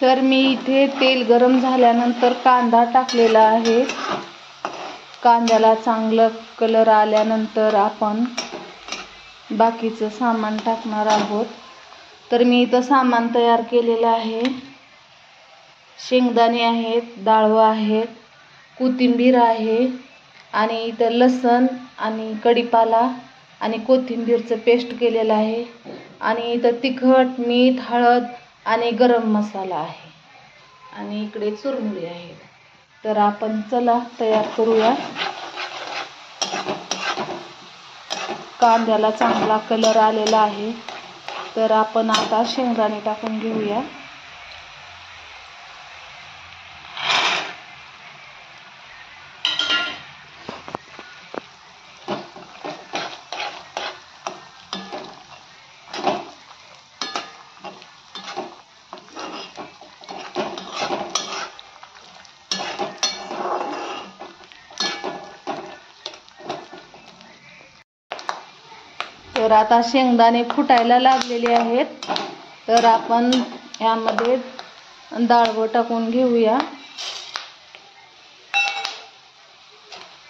तर मी इथे तेल गरम झाल्यानंतर कांदा टाकलेला आहे। कांद्याला चांगला कलर आल्यानंतर आपण बाकीचं सामान टाकणार आहोत। तर मी इथं सामान तयार केलेलं आहे। शेंगदाणे आहेत, डाळवं आहेत, कोथिंबीर आहे आणि इथं लसण आणि कढीपाला आणि कोथिंबीरचं पेस्ट केलेलं आहे आणि इथं तिखट, मीठ, हळद आणि गरम मसाला आहे आणि इकडे चुरमुरे आहेत। तर आपण चला तयार करूया। कांद्याला चांगला कलर आलेला आहे। तर आपण आता शेंगदाणे टाकून घेऊया। तर आता शेंगदाणे फुटायला लागलेले आहेत। तर आपण यामध्ये डाळवं टाकून घेऊया।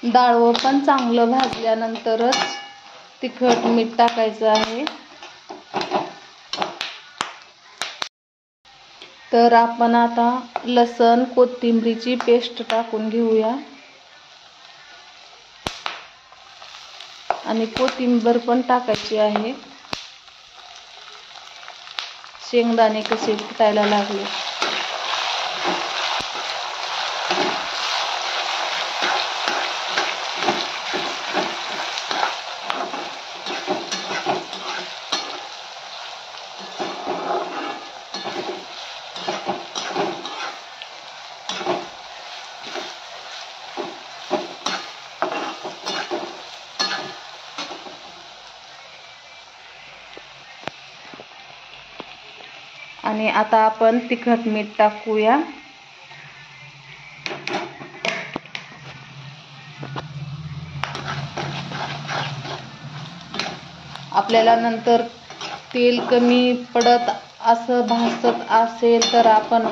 डाळवं पण चांगलं भाजल्यानंतरच तिखट, मीठ टाकायचं आहे। तर आपण आता लसण कोथिंबीरची पेस्ट टाकून घेऊया आणि कोथिंबीर पण टाकायची आहे। शेंगदाणे कसे फुटायला लागले। आणि आता आपण तिखट, मीठ टाकूया। आपल्याला नंतर तेल कमी पडत असं भासत असेल तर आपण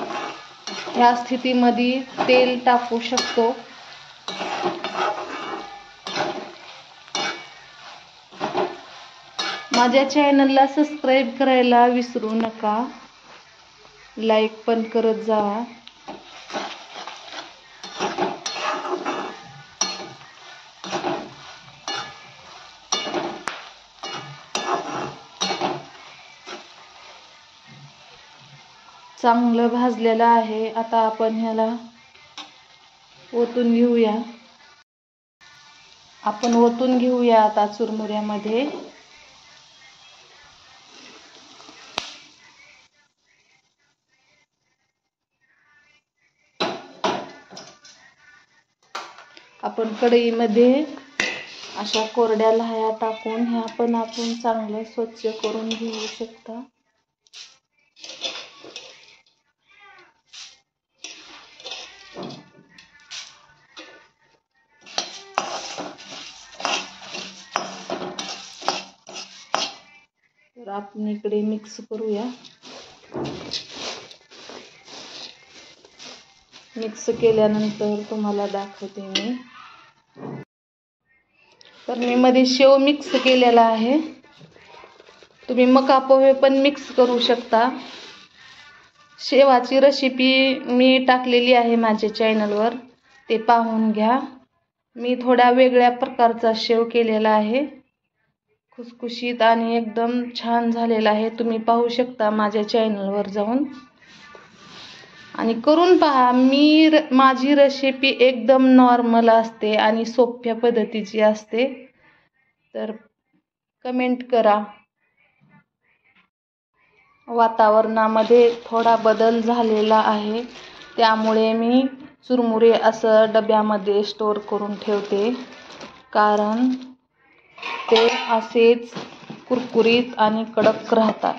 ह्या स्थितीमध्ये तेल टाकू शकतो। माझ्या चॅनलला सबस्क्राईब करायला विसरू नका, लाईक पण करत जावा। चांगलं भाजलेलं आहे। आता आपण ह्याला ओतून घेऊया। आपण ओतून घेऊया आता चुरमुऱ्यामध्ये। आपण कढईमध्ये अशा कोरड्या लाह्या टाकून ह्या पण आपण चांगलं स्वच्छ करून घेऊ शकता। तर आपण इकडे मिक्स करूया। मिक्स केल्यानंतर तुम्हाला दाखवते मी। तर मी मध्ये शेव मिक्स केलेला आहे। तुम्ही मका पोहे पण मिक्स करू शकता। शेवाची रेसिपी मी टाकलेली आहे माझ्या चॅनलवर, ते पाहून घ्या। मी थोड्या वेगळ्या प्रकारचा शेव केलेला आहे, खुसखुशीत आणि एकदम छान झालेला आहे। तुम्ही पाहू शकता माझ्या चॅनलवर जाऊन आणि करून पहा। माझी रेसिपी एकदम नॉर्मल असते आणि सोप्या पद्धतीची असते। तर कमेंट करा। वातावरणामध्ये थोडा बदल झालेला आहे, त्यामुळे मी चुरमुरे असं डब्यामध्ये स्टोर करून ठेवते, कारण ते असेच कुरकुरीत आणि कडक राहतात।